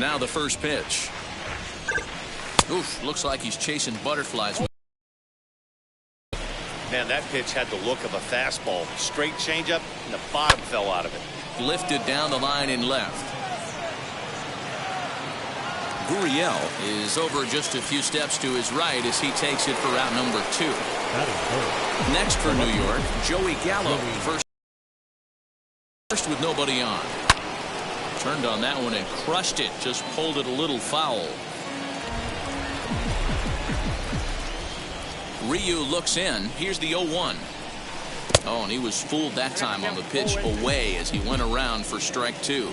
Now the first pitch. Oof, looks like he's chasing butterflies. Man, that pitch had the look of a fastball. Straight changeup, and the bottom fell out of it. Lifted down the line in left. Gurriel is over just a few steps to his right as he takes it for out number 2. Next for New York, Joey Gallo. First with nobody on. Turned on that one and crushed it. Just pulled it a little foul. Ryu looks in. Here's the 0-1. Oh, and he was fooled that time on the pitch away as he went around for strike 2.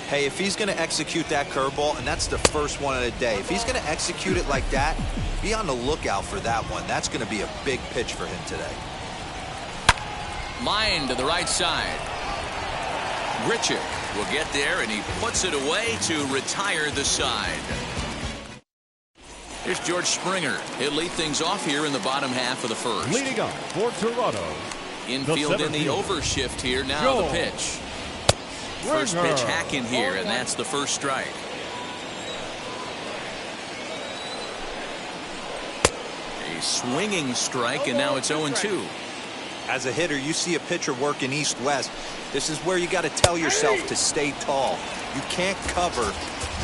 Hey, if he's going to execute that curveball, and that's the first one of the day, if he's going to execute it like that, be on the lookout for that one. That's going to be a big pitch for him today. Line to the right side. Grichuk will get there, and he puts it away to retire the side. Here's George Springer. He'll lead things off here in the bottom half of the first. Leading up for Toronto. Infield in the overshift here. Now the pitch. First pitch hacking here, and that's the first strike. A swinging strike, and now it's 0-2. As a hitter, you see a pitcher working east-west. This is where you got to tell yourself to stay tall. You can't cover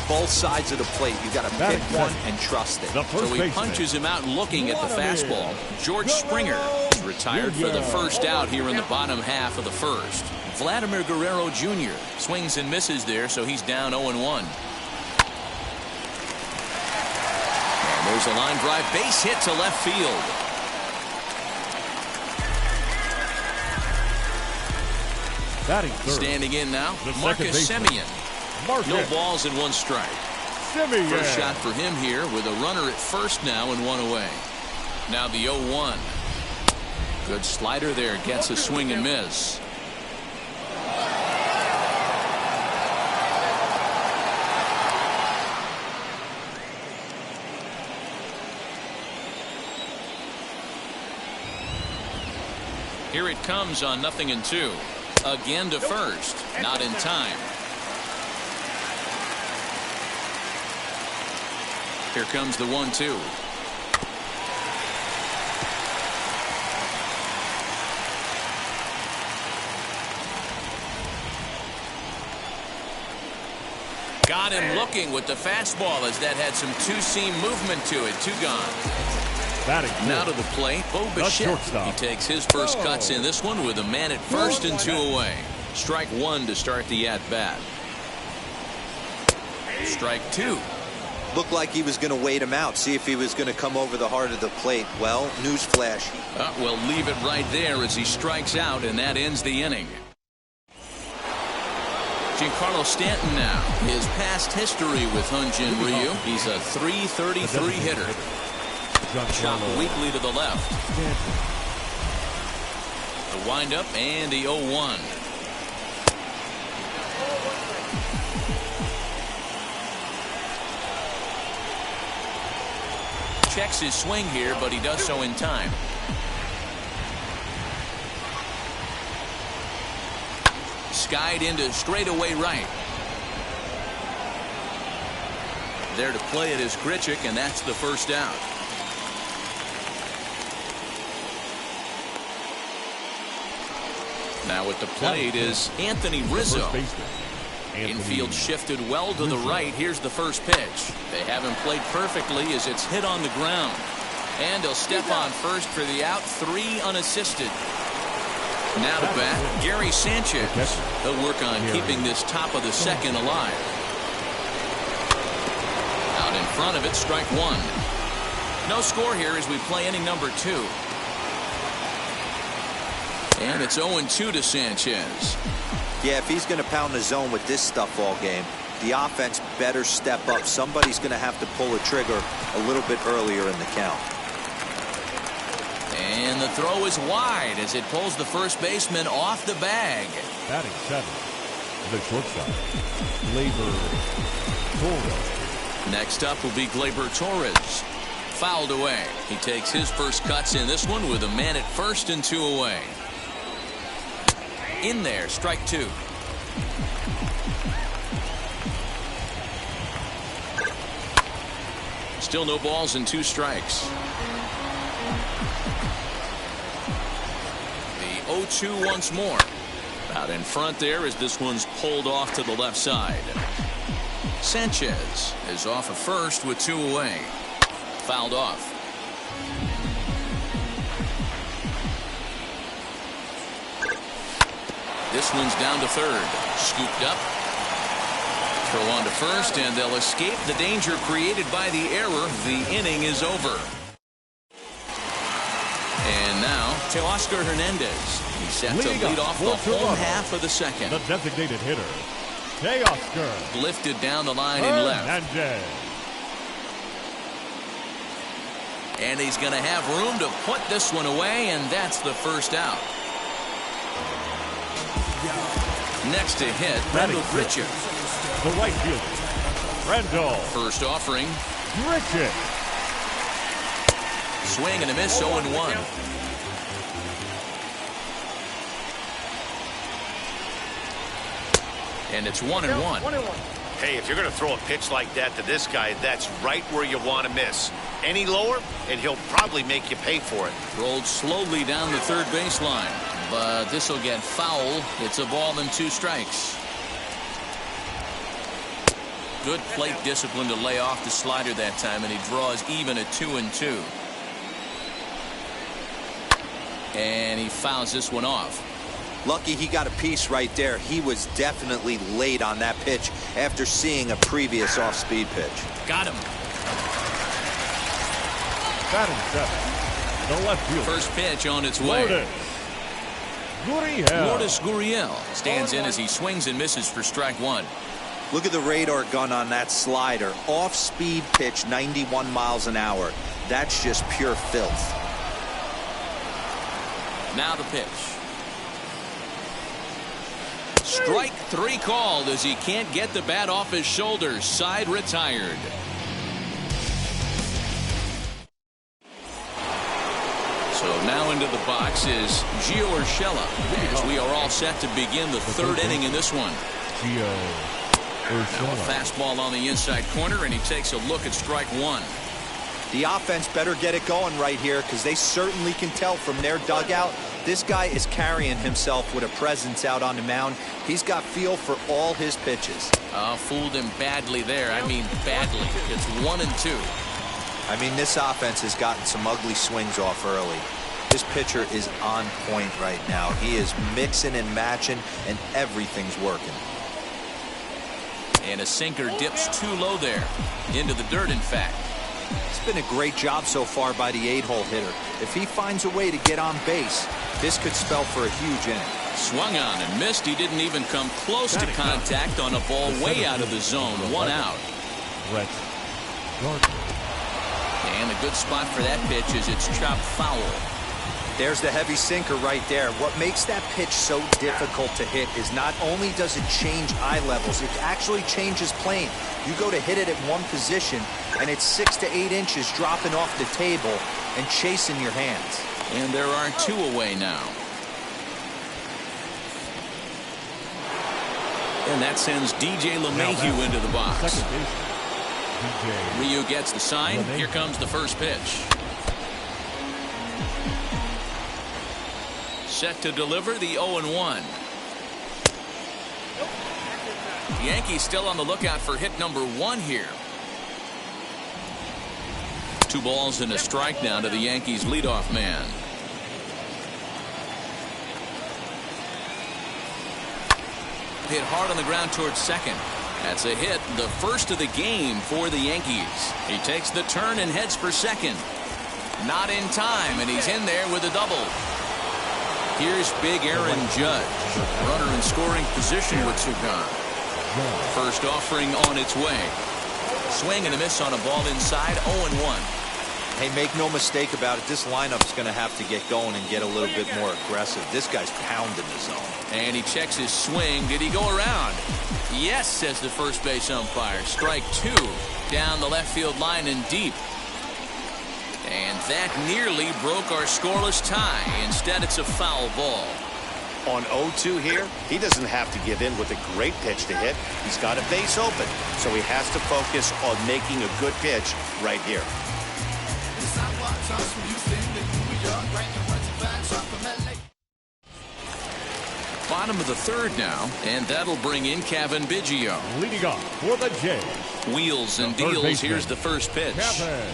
both sides of the plate. You got to pick one and trust it. So he punches him out looking at the fastball. George Springer retired for the first out here in the bottom half of the first. Vladimir Guerrero Jr. swings and misses there, so he's down 0-1. And there's a line drive base hit to left field. Standing in now, Marcus Semien. No balls and 1 strike. First shot for him here with a runner at first now and 1 away. Now the 0-1. Good slider there, gets a swing and miss. Here it comes on 0-2. Again to first. Not in time. Here comes the 1-2. Got him looking with the fastball as that had some two-seam movement to it. 2 gone. Now to the plate, Bo Bichette. He takes his first cuts in this one with a man at first and 2 away. Strike 1 to start the at-bat. Strike 2. Looked like he was going to wait him out, see if he was going to come over the heart of the plate. Well, newsflash. We'll leave it right there as he strikes out, and that ends the inning. Giancarlo Stanton now. His past history with Hyun-Jin Ryu. He's a .333 hitter. Chop weakly to the left. The windup and the 0-1. Checks his swing here, but he does so in time. Skied into straightaway right. There to play it is Grichuk, and that's the first out. Now at the plate is Anthony Rizzo. Infield shifted well to the right. Here's the first pitch. They have him played perfectly as it's hit on the ground. And he'll step on first for the out. 3 unassisted. Now to bat, Gary Sanchez. He'll work on keeping this top of the second alive. Out in front of it, strike 1. No score here as we play inning number 2. And it's 0-2 to Sanchez. Yeah, if he's going to pound the zone with this stuff all game, the offense better step up. Somebody's going to have to pull the trigger a little bit earlier in the count. And the throw is wide as it pulls the first baseman off the bag. Batting 7, the shortstop, Gleyber Torres. Next up will be Gleyber Torres. Fouled away. He takes his first cuts in this one with a man at first and 2 away. In there, strike 2. Still no balls and 2 strikes. The 0-2 once more. Out in front there as this one's pulled off to the left side. Sanchez is off at first with 2 away. Fouled off. This one's down to third. Scooped up. Throw on to first, and they'll escape the danger created by the error. The inning is over. And now, Teoscar Hernandez. He's set to lead off the home half of the second. The designated hitter, Teoscar. Lifted down the line in left. Hernandez. And he's going to have room to put this one away, and that's the first out. Next to hit, Randall Grichuk. The right fielder, Randall. First offering. Grichuk. Swing and a miss, 0-1. And it's 1-1. Hey, if you're going to throw a pitch like that to this guy, that's right where you want to miss. Any lower, and he'll probably make you pay for it. Rolled slowly down the third baseline, but this will get foul. It's a ball and 2 strikes. Good plate discipline to lay off the slider that time, and he draws even at 2-2. And he fouls this one off. Lucky he got a piece right there. He was definitely late on that pitch after seeing a previous off-speed pitch. Got him. Batting 7. The left fielder. First pitch on its way. Lourdes Gurriel stands in as he swings and misses for strike 1. Look at the radar gun on that slider. Off-speed pitch, 91 miles an hour. That's just pure filth. Now the pitch. Strike 3 called as he can't get the bat off his shoulders. Side retired. So now into the box is Gio Urshela, as we are all set to begin the third inning in this one. Gio Urshela. Now a fastball on the inside corner, and he takes a look at strike 1. The offense better get it going right here, because they certainly can tell from their dugout this guy is carrying himself with a presence out on the mound. He's got feel for all his pitches. Fooled him badly there. I mean badly. It's 1-2. I mean, this offense has gotten some ugly swings off early. This pitcher is on point right now. He is mixing and matching, and everything's working. And a sinker dips too low there. Into the dirt, in fact. It's been a great job so far by the 8-hole hitter. If he finds a way to get on base, this could spell for a huge inning. Swung on and missed. He didn't even come close to contact on a ball way out of the zone. 1 out. Brett Gardner. And a good spot for that pitch is it's chopped foul. There's the heavy sinker right there. What makes that pitch so difficult to hit is not only does it change eye levels, it actually changes plane. You go to hit it at one position, and it's 6 to 8 inches dropping off the table and chasing your hands. And there are 2 away now. And that sends DJ LeMahieu into the box. Second baseman, DJ Ryu gets the sign. LeMahieu. Here comes the first pitch. Set to deliver the 0-1. The Yankees still on the lookout for hit number 1 here. 2 balls and a strike now to the Yankees leadoff man. Hit hard on the ground towards second. That's a hit, the first of the game for the Yankees. He takes the turn and heads for second. Not in time, and he's in there with a double. Here's big Aaron Judge. Runner in scoring position with 2 gone. First offering on its way. Swing and a miss on a ball inside. 0-1. Hey, make no mistake about it. This lineup's going to have to get going and get a little bit more aggressive. This guy's pounding the zone. And he checks his swing. Did he go around? Yes, says the first base umpire. Strike 2 down the left field line and deep. And that nearly broke our scoreless tie. Instead, it's a foul ball. On 0-2 here, he doesn't have to give in with a great pitch to hit. He's got a base open, so he has to focus on making a good pitch right here. Bottom of the third now, and that'll bring in Cavan Biggio. Leading off for the Jays. Wheels and deals. Here's the first pitch. Cavan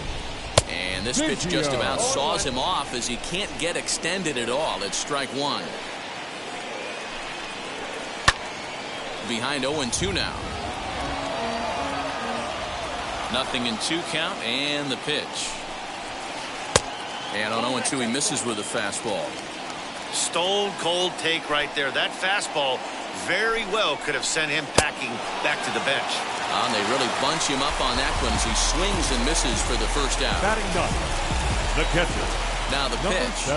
And this pitch just about saws him off as he can't get extended at all. It's strike one. Behind 0-2 now. 0-2 count and the pitch. And on 0-2 he misses with a fastball. Stone cold take right there. That fastball very well could have sent him packing back to the bench. And they really bunch him up on that one as he swings and misses for the first out. Batting ninth, the catcher. Now the Number pitch.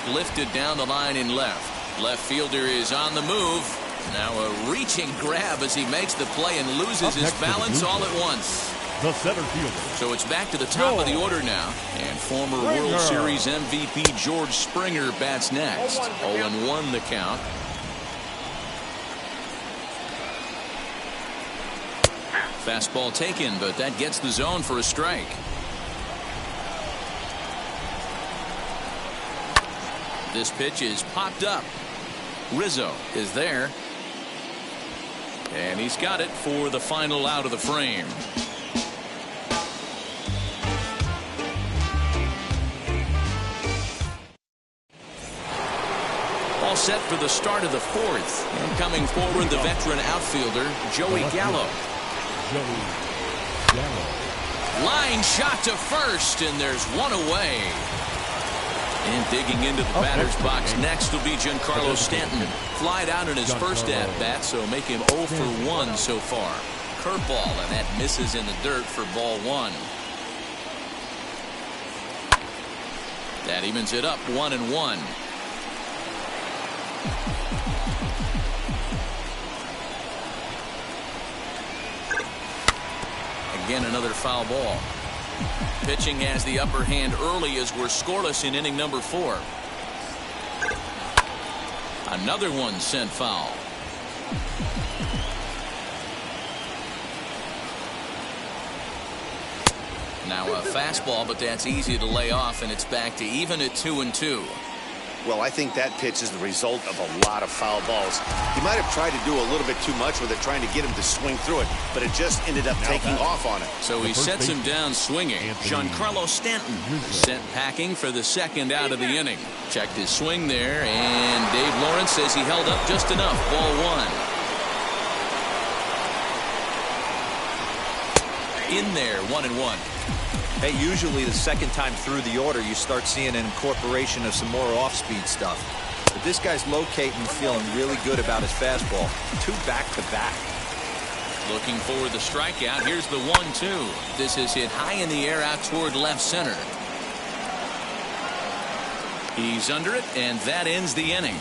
7. Lifted down the line in left. Left fielder is on the move. Now a reaching grab as he makes the play and loses his balance all at once. The center fielder. So it's back to the top of the order now. And former World Series MVP George Springer bats next. 0-1 the count. Fastball taken, but that gets the zone for a strike. This pitch is popped up. Rizzo is there. And he's got it for the final out of the frame. All set for the start of the fourth. And coming forward, the veteran outfielder, Joey Gallo. Line shot to first, and there's one away. And digging into the batter's box next will be Giancarlo Stanton. Flied out in his first at-bat, so make him 0 for 1 so far. Curveball, and that misses in the dirt for ball one. That evens it up 1-1. Again, another foul ball. Pitching has the upper hand early as we're scoreless in inning number 4. Another one sent foul. Now a fastball, but that's easy to lay off, and it's back to even at 2-2. Well, I think that pitch is the result of a lot of foul balls. He might have tried to do a little bit too much with it, trying to get him to swing through it, but it just ended up taking off on him. So he sets him down swinging. Giancarlo Stanton sent packing for the second out of the inning. Checked his swing there, and Dave Lawrence says he held up just enough. Ball one. In there, 1-1. Hey, usually the second time through the order, you start seeing an incorporation of some more off-speed stuff. But this guy's locating, feeling really good about his fastball. 2 back-to-back. Looking for the strikeout. Here's the 1-2. This is hit high in the air out toward left center. He's under it, and that ends the inning.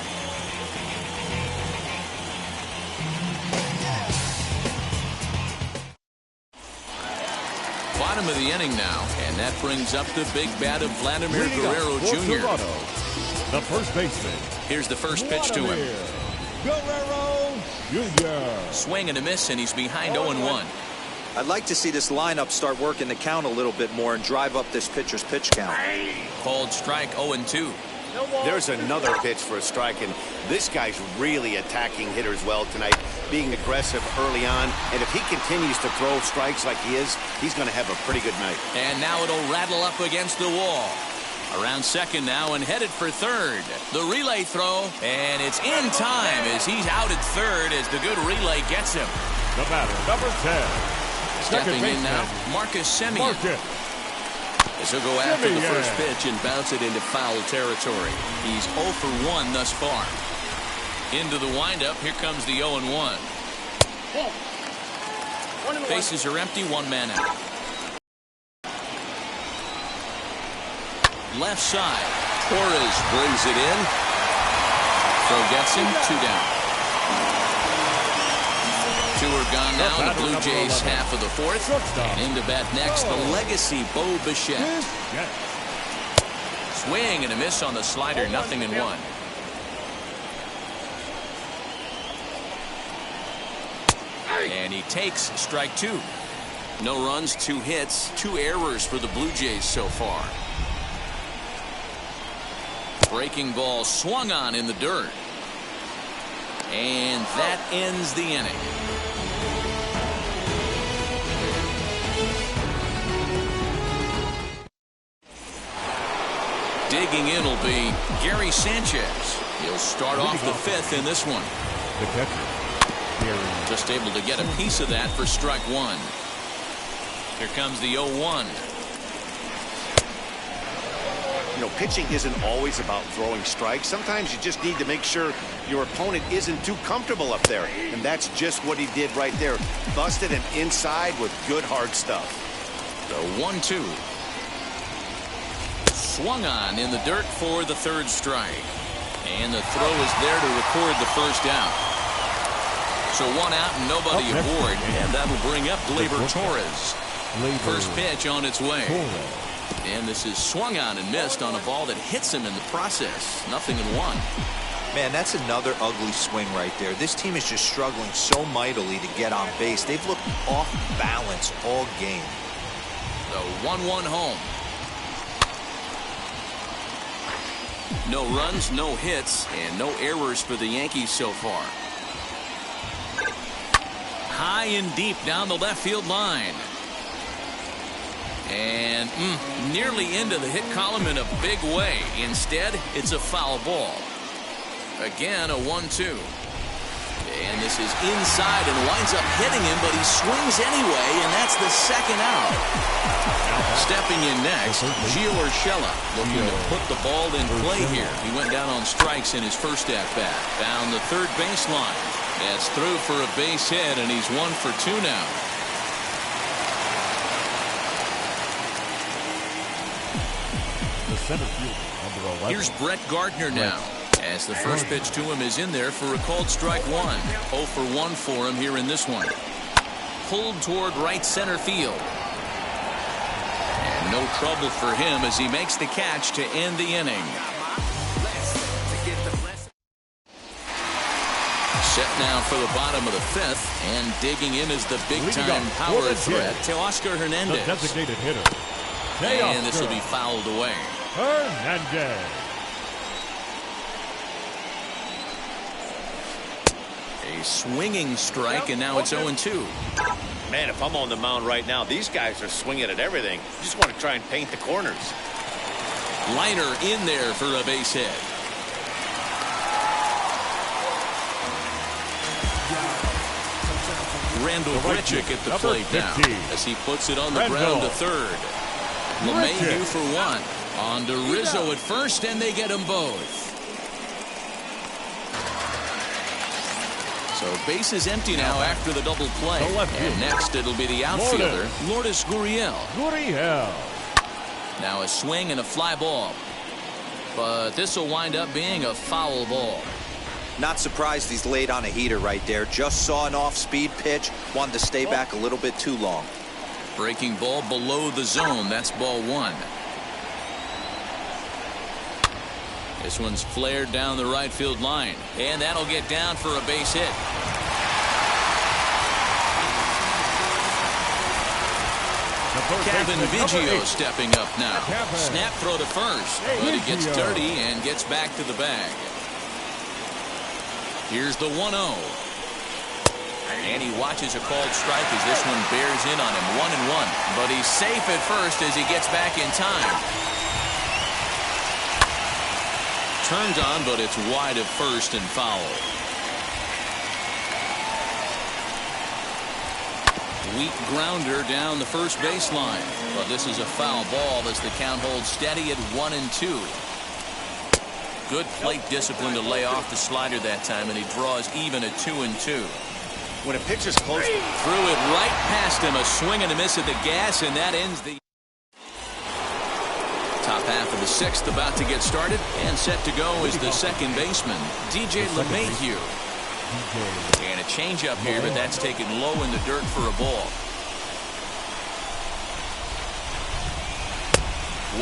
Bottom of the inning now, and that brings up the big bat of Vladimir Guerrero Jr. Toronto, the first baseman. Here's the first pitch to him. Guerrero Jr. Swing and a miss, and he's behind 0-1. I'd like to see this lineup start working the count a little bit more and drive up this pitcher's pitch count. Called strike 0-2. There's another pitch for a strike, and this guy's really attacking hitters well tonight, being aggressive early on, and if he continues to throw strikes like he is, he's going to have a pretty good night. And now it'll rattle up against the wall. Around second now and headed for third. The relay throw, and it's in time as he's out at third as the good relay gets him. The batter, number 10. Stepping in now, Marcus Semien. As he'll go after the first pitch and bounce it into foul territory. He's 0 for 1 thus far. Into the windup, here comes the 0-1. Bases are empty, 1 man out. Left side, Torres brings it in. Throw gets him, 2 down. 2 are gone now in the Blue Jays half of the fourth. And into bat next, the legacy Bo Bichette. Swing and a miss on the slider, 0-1. And he takes strike 2. No runs, 2 hits, 2 errors for the Blue Jays so far. Breaking ball swung on in the dirt. And that ends the inning. Digging in will be Gary Sanchez. He'll start off the 5th in this one. The catcher, Gary. Just able to get a piece of that for strike 1. Here comes the 0-1. You know, pitching isn't always about throwing strikes. Sometimes you just need to make sure your opponent isn't too comfortable up there. And that's just what he did right there. Busted him inside with good hard stuff. The 1-2. Swung on in the dirt for the 3rd strike. And the throw is there to record the 1st out. So 1 out and nobody aboard. And that'll bring up Gleyber Torres. First pitch on its way. And this is swung on and missed on a ball that hits him in the process. 0-1. Man, that's another ugly swing right there. This team is just struggling so mightily to get on base. They've looked off balance all game. The 1-1 home. No runs, no hits, and no errors for the Yankees so far. High and deep down the left field line. And nearly into the hit column in a big way. Instead, it's a foul ball. Again, a 1-2. And this is inside and winds up hitting him, but he swings anyway, and that's the 2nd out. Stepping in next, Gio Urshela, looking to put the ball in play here. He went down on strikes in his first at-bat. Down the 3rd baseline. That's through for a base hit, and he's 1 for 2 now. Center field, number 11. Here's Brett Gardner now, as the first pitch to him is in there for a called strike 1. 0 for 1 for him here in this one. Pulled toward right center field. And no trouble for him as he makes the catch to end the inning. Set now for the bottom of the 5th, and digging in is the big-time power threat, Teoscar Hernandez. The designated hitter. And this will be fouled away. Hernandez. A swinging strike, and now it's 0-2. Man, if I'm on the mound right now, these guys are swinging at everything. Just want to try and paint the corners. Liner in there for a base hit. Randall Grichuk at the plate now as he puts it on the ground to 3rd. LeMahieu for 1. On to Rizzo at first, and they get them both. So base is empty now after the double play. And next it'll be the outfielder, Lourdes Gurriel. Now a swing and a fly ball. But this will wind up being a foul ball. Not surprised he's laid on a heater right there. Just saw an off-speed pitch. Wanted to stay back a little bit too long. Breaking ball below the zone. That's ball 1. This one's flared down the right field line. And that'll get down for a base hit. Cavan Biggio stepping up now. Snap throw to first. But he gets dirty and gets back to the bag. Here's the 1-0. And he watches a called strike as this one bears in on him. 1-1. But he's safe at first as he gets back in time. Turned on, but it's wide of first and foul. Weak grounder down the first baseline. But this is a foul ball as the count holds steady at 1-2. Good plate discipline to lay off the slider that time, and he draws even at 2-2. When a pitcher's close, threw it right past him. A swing and a miss at the gas, and that ends the top half of the 6th about to get started, and set to go is the second baseman, DJ LeMahieu. And a changeup here, but that's taken low in the dirt for a ball.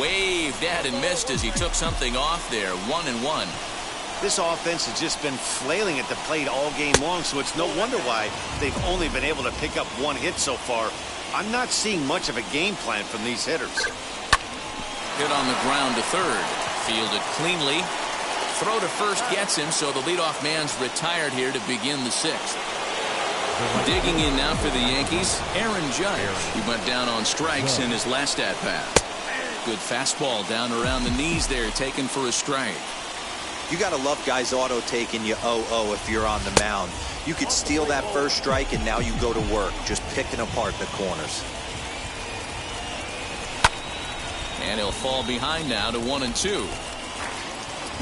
Waved at and missed as he took something off there. 1-1. This offense has just been flailing at the plate all game long, so it's no wonder why they've only been able to pick up one hit so far. I'm not seeing much of a game plan from these hitters. Hit on the ground to third. Fielded cleanly. Throw to first gets him, so the leadoff man's retired here to begin the sixth. Digging in now for the Yankees, Aaron Judge. He went down on strikes in his last at-bat. Good fastball down around the knees there, taken for a strike. You got to love guys auto taking you 0-0 if you're on the mound. You could steal that first strike and now you go to work just picking apart the corners. And he'll fall behind now to 1-2.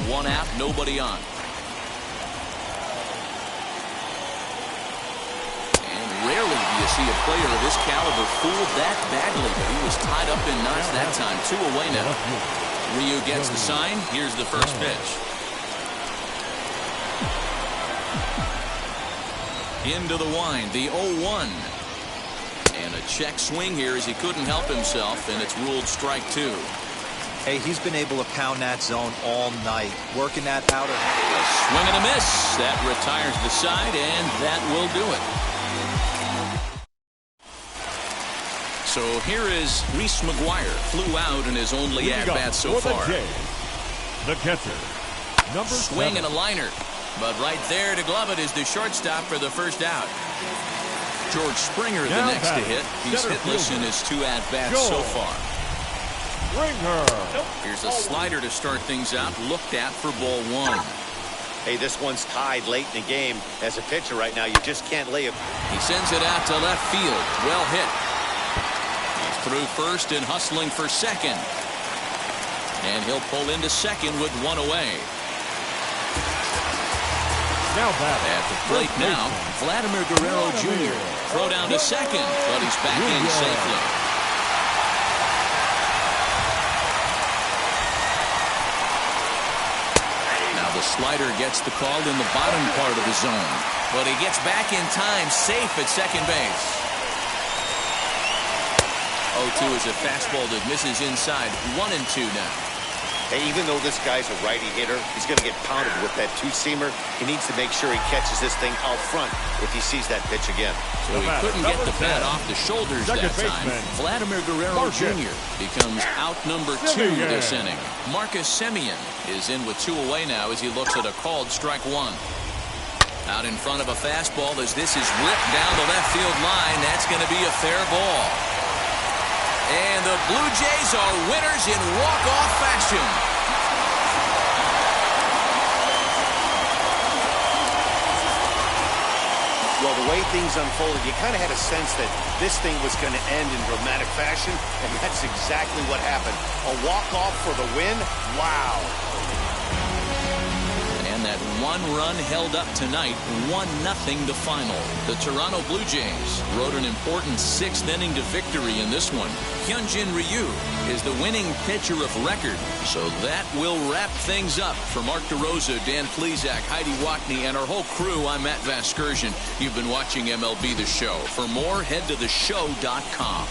One out, nobody on. And rarely do you see a player of this caliber fooled that badly, but he was tied up in knots that time. 2 away now. Ryu gets the sign. Here's the first pitch. Into the wind, the 0-1. And a check swing here as he couldn't help himself, and it's ruled strike 2. Hey, he's been able to pound that zone all night, working that outer. A swing and a miss. That retires the side, and that will do it. So here is Reese McGuire. Flew out in his only at-bat so far. The catcher, number Swing 7. and a liner. But right there to glove it is the shortstop for the first out. George Springer, the Now next to batting, hit. He's center hitless in fielder, his 2 at-bats so far. Springer. Here's a slider to start things out. Looked at for ball 1. Hey, this one's tied late in the game. As a pitcher right now, you just can't lay it. He sends it out to left field. Well hit. He's through first and hustling for second. And he'll pull into second with 1 away. Now batting. At the plate now, Vladimir Guerrero Jr. Throw down to second, but he's back in safely. Now the slider gets the call in the bottom part of the zone, but he gets back in time, safe at second base. 0-2 is a fastball that misses inside. 1-2 now. Hey, even though this guy's a righty hitter, he's going to get pounded with that two-seamer. He needs to make sure he catches this thing out front if he sees that pitch again. So he couldn't get the bat off the shoulders that time. Vladimir Guerrero Jr. becomes out number 2 this inning. Marcus Semien is in with 2 away now as he looks at a called strike 1. Out in front of a fastball as this is whipped down the left field line. That's going to be a fair ball. And the Blue Jays are winners in walk-off fashion. Well, the way things unfolded, you kind of had a sense that this thing was going to end in dramatic fashion, and that's exactly what happened. A walk-off for the win? Wow. And that 1 run held up tonight, 1-0 the final. The Toronto Blue Jays rode an important 6th inning to victory in this one. Hyunjin Ryu is the winning pitcher of record. So that will wrap things up. For Mark DeRosa, Dan Plesac, Heidi Watney, and our whole crew, I'm Matt Vasgersian. You've been watching MLB The Show. For more, head to theshow.com.